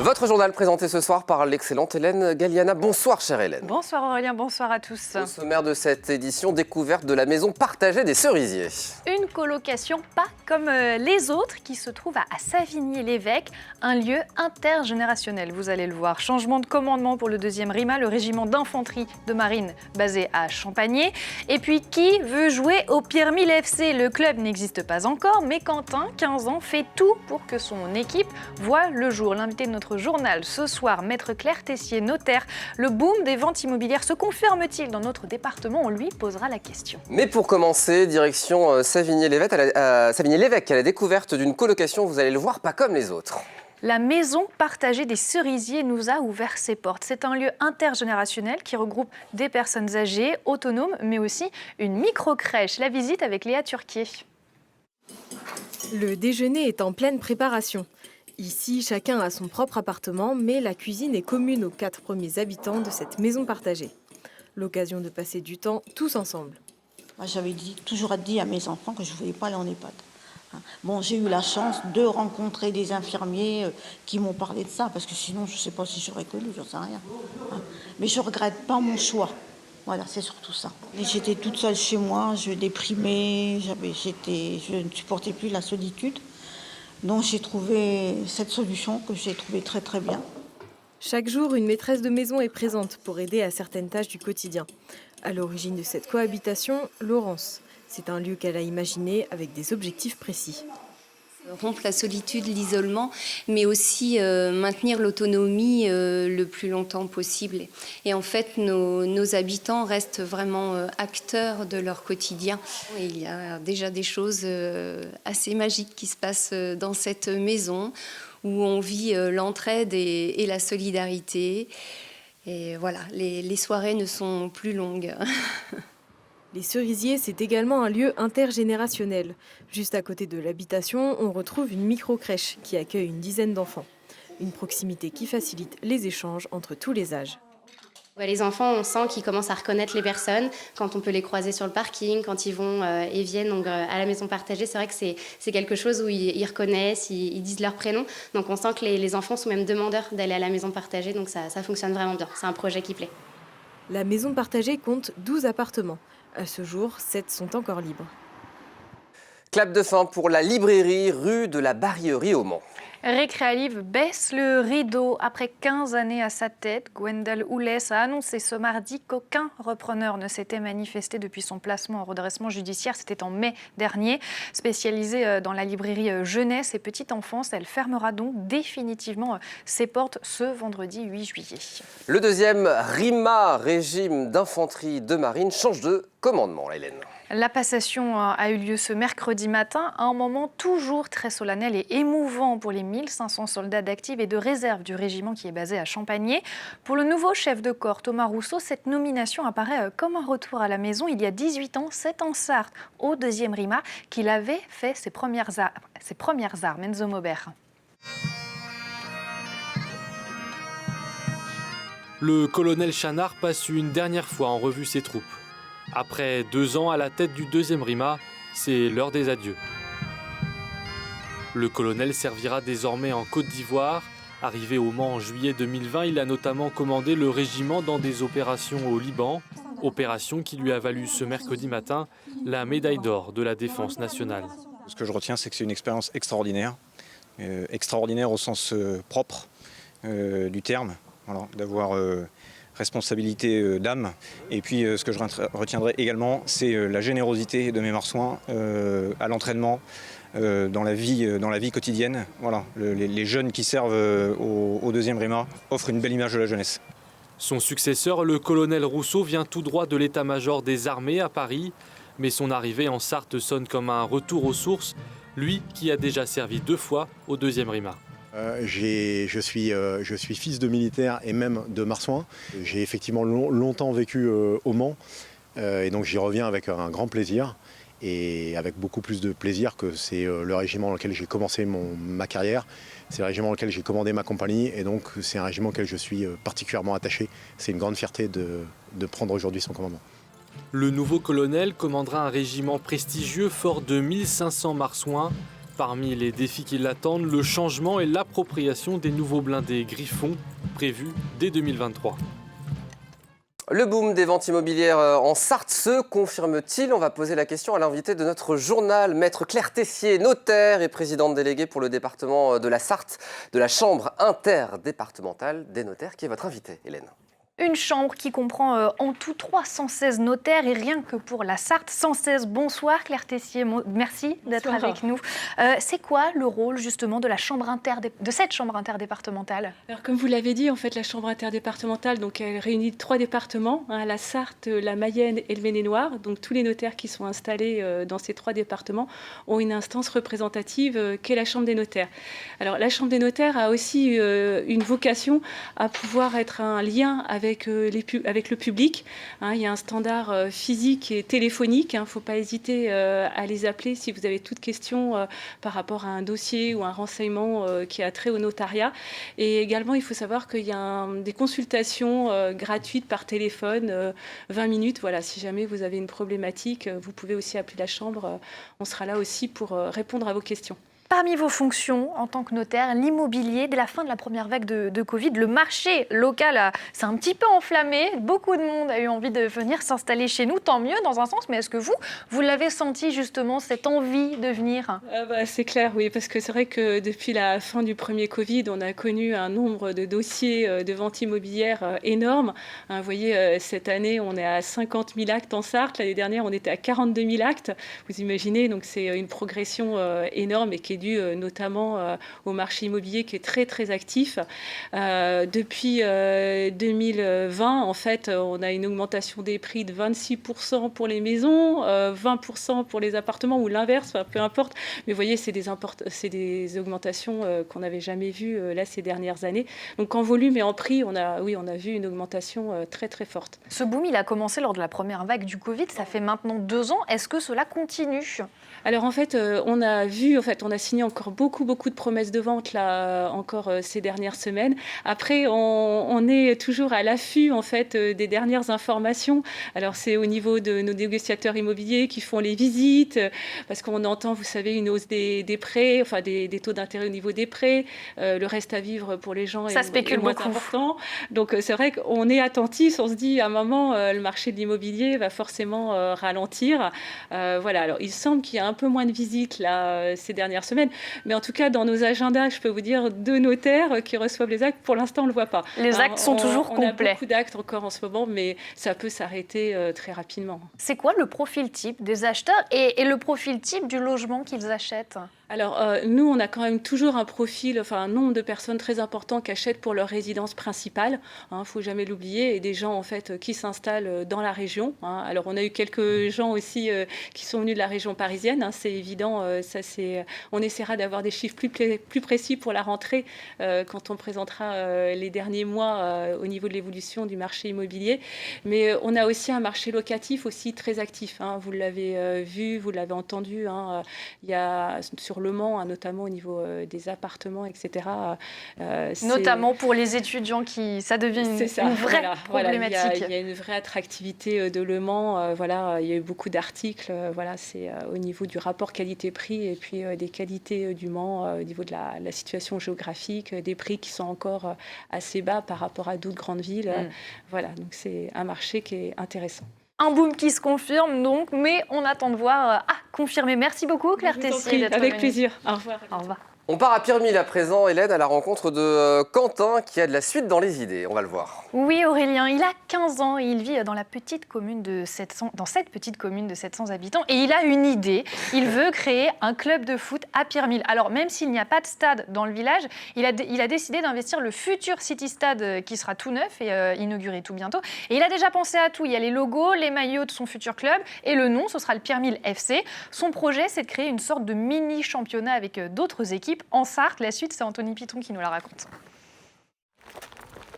Votre journal présenté ce soir par l'excellente Hélène Galliana. Bonsoir chère Hélène. Bonsoir Aurélien, bonsoir à tous. Au sommaire de cette édition, découverte de la maison partagée des Cerisiers. Une colocation pas comme les autres qui se trouve à Savigny-l'Évêque, un lieu intergénérationnel, vous allez le voir. Changement de commandement pour le 2e RIMA, le régiment d'infanterie de marine basé à Champagné. Et puis qui veut jouer au Pierre Mille FC? Le club n'existe pas encore, mais Quentin, 15 ans, fait tout pour que son équipe voit le jour. L'invité de notre journal ce soir, Maître Claire Tessier, notaire. Le boom des ventes immobilières se confirme-t-il dans notre département? On lui posera la question. Mais pour commencer, direction Savigny-l'Évêque à la découverte d'une colocation, vous allez le voir, pas comme les autres. La maison partagée des Cerisiers nous a ouvert ses portes. C'est un lieu intergénérationnel qui regroupe des personnes âgées, autonomes, mais aussi une micro-crèche. La visite avec Léa Turquier. Le déjeuner est en pleine préparation. Ici, chacun a son propre appartement, mais la cuisine est commune aux 4 premiers habitants de cette maison partagée. L'occasion de passer du temps tous ensemble. Moi, j'avais toujours dit à mes enfants que je ne voulais pas aller en EHPAD. Bon, j'ai eu la chance de rencontrer des infirmiers qui m'ont parlé de ça, parce que sinon, je ne sais pas si j'aurais connu, j'en sais rien. Mais je ne regrette pas mon choix. Voilà, c'est surtout ça. Et j'étais toute seule chez moi, je déprimais, je ne supportais plus la solitude. Donc j'ai trouvé cette solution que j'ai trouvée très très bien. Chaque jour, une maîtresse de maison est présente pour aider à certaines tâches du quotidien. À l'origine de cette cohabitation, Laurence. C'est un lieu qu'elle a imaginé avec des objectifs précis. Rompre la solitude, l'isolement, mais aussi maintenir l'autonomie le plus longtemps possible. Et en fait, nos habitants restent vraiment acteurs de leur quotidien. Et il y a déjà des choses assez magiques qui se passent dans cette maison, où on vit l'entraide et la solidarité. Et voilà, les soirées ne sont plus longues. Les Cerisiers, c'est également un lieu intergénérationnel. Juste à côté de l'habitation, on retrouve une micro-crèche qui accueille une dizaine d'enfants. Une proximité qui facilite les échanges entre tous les âges. Les enfants, on sent qu'ils commencent à reconnaître les personnes quand on peut les croiser sur le parking, quand ils vont et viennent donc, à la maison partagée. C'est vrai que c'est quelque chose où ils reconnaissent, ils disent leur prénom. Donc on sent que les enfants sont même demandeurs d'aller à la maison partagée. Donc ça fonctionne vraiment bien. C'est un projet qui plaît. La maison partagée compte 12 appartements. À ce jour, 7 sont encore libres. Clap de fin pour la librairie rue de la Barillerie au Mans. Récréalive baisse le rideau. Après 15 années à sa tête, Gwendal Oulès a annoncé ce mardi qu'aucun repreneur ne s'était manifesté depuis son placement en redressement judiciaire. C'était en mai dernier. Spécialisée dans la librairie jeunesse et petite enfance, elle fermera donc définitivement ses portes ce vendredi 8 juillet. Le 2e RIMA, régime d'infanterie de marine, change de commandement, Hélène. La passation a eu lieu ce mercredi matin, à un moment toujours très solennel et émouvant pour les 1500 soldats d'active et de réserve du régiment qui est basé à Champagné. Pour le nouveau chef de corps, Thomas Rousseau, cette nomination apparaît comme un retour à la maison. Il y a 18 ans, c'est en Sarthe, au 2e RIMA, qu'il avait fait ses premières armes. Enzo Maubert. Le colonel Chanard passe une dernière fois en revue ses troupes. Après 2 ans à la tête du 2e RIMA, c'est l'heure des adieux. Le colonel servira désormais en Côte d'Ivoire. Arrivé au Mans en juillet 2020, il a notamment commandé le régiment dans des opérations au Liban, opération qui lui a valu ce mercredi matin la médaille d'or de la défense nationale. Ce que je retiens, c'est que c'est une expérience extraordinaire, extraordinaire au sens propre du terme, voilà, d'avoir responsabilité d'âme. Et puis ce que je retiendrai également, c'est la générosité de mes marsouins à l'entraînement, dans la vie quotidienne. Voilà, les jeunes qui servent au 2e RIMA offrent une belle image de la jeunesse. Son successeur, le colonel Rousseau, vient tout droit de l'état-major des armées à Paris. Mais son arrivée en Sarthe sonne comme un retour aux sources, lui qui a déjà servi 2 fois au 2e RIMA. Je suis fils de militaire et même de marsouin. J'ai effectivement longtemps vécu au Mans et donc j'y reviens avec un grand plaisir et avec beaucoup plus de plaisir que c'est le régiment dans lequel j'ai commencé ma carrière. C'est le régiment dans lequel j'ai commandé ma compagnie et donc c'est un régiment auquel je suis particulièrement attaché. C'est une grande fierté de prendre aujourd'hui son commandement. Le nouveau colonel commandera un régiment prestigieux fort de 1500 marsouins, Parmi les défis qui l'attendent, le changement et l'appropriation des nouveaux blindés Griffon prévus dès 2023. Le boom des ventes immobilières en Sarthe se confirme-t-il? On va poser la question à l'invité de notre journal, Maître Claire Tessier, notaire et présidente déléguée pour le département de la Sarthe, de la Chambre interdépartementale des notaires, qui est votre invitée, Hélène. Une chambre qui comprend en tout 316 notaires et rien que pour la Sarthe, 116. Bonsoir Claire Tessier, merci d'être avec nous. C'est quoi le rôle justement de cette chambre interdépartementale? Alors comme vous l'avez dit, en fait, la chambre interdépartementale, donc elle réunit 3 départements, la Sarthe, la Mayenne et le Maine-et-Loire. Donc tous les notaires qui sont installés dans ces 3 départements ont une instance représentative qu'est la chambre des notaires. Alors la chambre des notaires a aussi une vocation à pouvoir être un lien avec le public. Il y a un standard physique et téléphonique. Il ne faut pas hésiter à les appeler si vous avez toute question par rapport à un dossier ou un renseignement qui a trait au notariat. Et également, il faut savoir qu'il y a des consultations gratuites par téléphone, 20 minutes. Voilà, si jamais vous avez une problématique, vous pouvez aussi appeler la chambre. On sera là aussi pour répondre à vos questions. Parmi vos fonctions en tant que notaire, l'immobilier, dès la fin de la première vague de Covid, le marché local s'est un petit peu enflammé. Beaucoup de monde a eu envie de venir s'installer chez nous, tant mieux dans un sens, mais est-ce que vous l'avez senti justement, cette envie de venir? C'est clair, oui, parce que c'est vrai que depuis la fin du premier Covid, on a connu un nombre de dossiers de vente immobilière énorme. Vous voyez, cette année, on est à 50 000 actes en Sarthe. L'année dernière, on était à 42 000 actes. Vous imaginez, donc c'est une progression énorme et qui est dû notamment au marché immobilier qui est très très actif. Depuis 2020, en fait, on a une augmentation des prix de 26% pour les maisons, 20% pour les appartements ou l'inverse, enfin, peu importe. Mais vous voyez, c'est des augmentations qu'on n'avait jamais vues là ces dernières années. Donc en volume et en prix, on a vu une augmentation très très forte. Ce boom, il a commencé lors de la première vague du Covid. Ça fait maintenant 2 ans. Est-ce que cela continue? Alors en fait, on a signé encore beaucoup de promesses de vente là encore ces dernières semaines. Après, on est toujours à l'affût en fait des dernières informations. Alors c'est au niveau de nos négociateurs immobiliers qui font les visites, parce qu'on entend, vous savez, une hausse des prêts, enfin des taux d'intérêt au niveau des prêts, le reste à vivre pour les gens ça est moins important. Donc c'est vrai qu'on est attentif, on se dit à un moment le marché de l'immobilier va forcément ralentir. Voilà. Alors il semble qu'il y a un peu moins de visites là ces dernières semaines, mais en tout cas dans nos agendas, je peux vous dire, 2 notaires qui reçoivent les actes, pour l'instant on le voit pas. Les actes sont toujours complets. On a beaucoup d'actes encore en ce moment, mais ça peut s'arrêter très rapidement. C'est quoi le profil type des acheteurs et le profil type du logement qu'ils achètent? Alors, nous, on a quand même toujours un nombre de personnes très important qui achètent pour leur résidence principale. Il ne faut jamais l'oublier. Et des gens, en fait, qui s'installent dans la région. Alors, on a eu quelques gens aussi qui sont venus de la région parisienne. C'est évident. On essaiera d'avoir des chiffres plus précis pour la rentrée quand on présentera les derniers mois au niveau de l'évolution du marché immobilier. Mais on a aussi un marché locatif aussi très actif. Vous l'avez vu, vous l'avez entendu. Il y a sur Le Mans, notamment au niveau des appartements, etc. Notamment pour les étudiants, ça devient une vraie problématique. Il y a une vraie attractivité de Le Mans. Il y a eu beaucoup d'articles. C'est au niveau du rapport qualité-prix et puis des qualités du Mans, au niveau de la situation géographique, des prix qui sont encore assez bas par rapport à d'autres grandes villes. Donc c'est un marché qui est intéressant. Un boom qui se confirme donc, mais on attend de voir confirmer. Merci beaucoup Claire Tessier d'être avec venue. Plaisir. Au revoir. Au revoir. On part à Pirmil à présent, Hélène, à la rencontre de Quentin qui a de la suite dans les idées. On va le voir. Oui Aurélien, il a 15 ans et il vit dans cette petite commune de 700 habitants et il a une idée. Il veut créer un club de foot à Pirmil. Alors même s'il n'y a pas de stade dans le village, il a décidé d'investir le futur City Stade qui sera tout neuf et inauguré tout bientôt. Et il a déjà pensé à tout. Il y a les logos, les maillots de son futur club et le nom, ce sera le Pirmil FC. Son projet, c'est de créer une sorte de mini championnat avec d'autres équipes en Sarthe. La suite, c'est Anthony Pitron qui nous la raconte.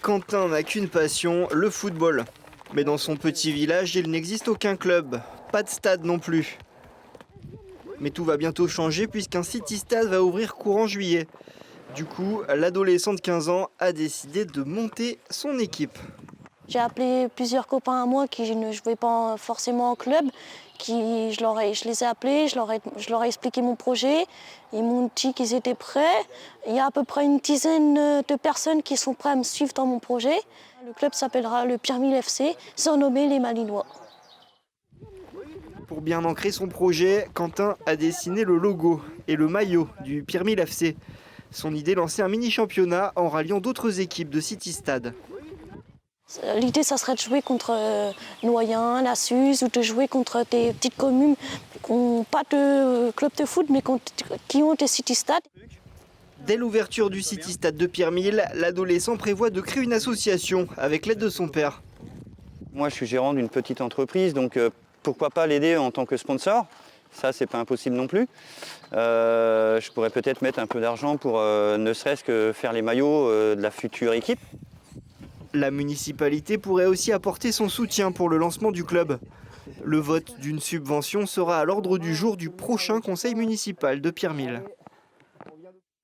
Quentin n'a qu'une passion, le football. Mais dans son petit village, il n'existe aucun club, pas de stade non plus. Mais tout va bientôt changer puisqu'un City Stade va ouvrir courant juillet. Du coup, l'adolescent de 15 ans a décidé de monter son équipe. J'ai appelé plusieurs copains à moi qui ne jouaient pas forcément en club, je les ai appelés, je leur ai expliqué mon projet. Ils m'ont dit qu'ils étaient prêts. Il y a à peu près une dizaine de personnes qui sont prêtes à me suivre dans mon projet. Le club s'appellera le Pierre-Mille FC, surnommé les Malinois. Pour bien ancrer son projet, Quentin a dessiné le logo et le maillot du Pierre-Mille FC. Son idée, lancer un mini-championnat en ralliant d'autres équipes de City Stade. L'idée, ça serait de jouer contre Noyen, la Suze, ou de jouer contre des petites communes qui n'ont pas de club de foot, mais qui ont des City Stades. Dès l'ouverture du City Stade de Pierre-Mille, l'adolescent prévoit de créer une association avec l'aide de son père. Moi, je suis gérant d'une petite entreprise, donc pourquoi pas l'aider en tant que sponsor? Ça, c'est pas impossible non plus. Je pourrais peut-être mettre un peu d'argent pour ne serait-ce que faire les maillots de la future équipe. La municipalité pourrait aussi apporter son soutien pour le lancement du club. Le vote d'une subvention sera à l'ordre du jour du prochain conseil municipal de Pierre-Mille.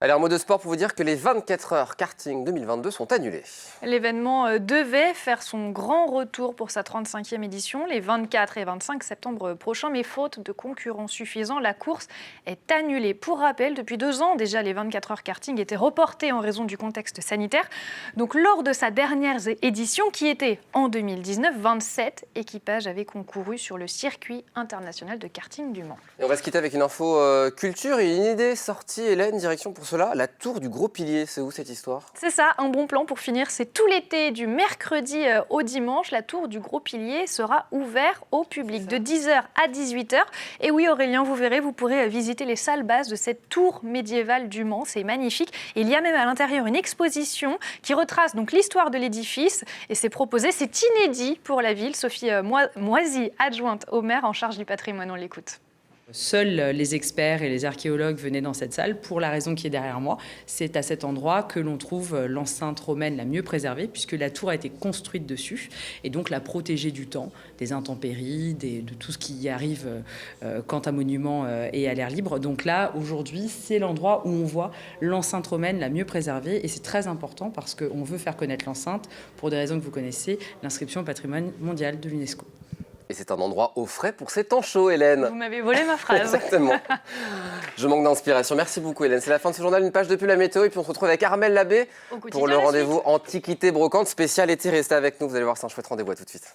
Allez, un mot de sport pour vous dire que les 24 heures karting 2022 sont annulées. L'événement devait faire son grand retour pour sa 35e édition les 24 et 25 septembre prochains, mais faute de concurrents suffisants, la course est annulée. Pour rappel, depuis 2 ans déjà, les 24 heures karting étaient reportées en raison du contexte sanitaire. Donc lors de sa dernière édition, qui était en 2019, 27 équipages avaient concouru sur le circuit international de karting du Mans. Et on va se quitter avec une info culture et une idée sortie, Hélène, direction pour cela, la tour du Gros Pilier. C'est où cette histoire? C'est ça, un bon plan pour finir. C'est tout l'été, du mercredi au dimanche. La tour du Gros Pilier sera ouverte au public de 10h à 18h. Et oui, Aurélien, vous verrez, vous pourrez visiter les salles basses de cette tour médiévale du Mans. C'est magnifique. Et il y a même à l'intérieur une exposition qui retrace donc l'histoire de l'édifice. Et c'est proposé, c'est inédit pour la ville. Sophie Moisy, adjointe au maire en charge du patrimoine, on l'écoute. Seuls les experts et les archéologues venaient dans cette salle pour la raison qui est derrière moi. C'est à cet endroit que l'on trouve l'enceinte romaine la mieux préservée puisque la tour a été construite dessus et donc la protéger du temps, des intempéries, de tout ce qui y arrive quand un monument est à l'air libre. Donc là, aujourd'hui, c'est l'endroit où on voit l'enceinte romaine la mieux préservée et c'est très important parce qu'on veut faire connaître l'enceinte pour des raisons que vous connaissez, l'inscription au patrimoine mondial de l'UNESCO. Et c'est un endroit au frais pour ces temps chauds, Hélène. Vous m'avez volé ma phrase. Exactement. Je manque d'inspiration. Merci beaucoup, Hélène. C'est la fin de ce journal. Une page de pub, la météo. Et puis on se retrouve avec Armelle Labbé pour le rendez-vous Antiquité Brocante spécial été. Restez avec nous. Vous allez voir, c'est un chouette rendez-vous. À tout de suite.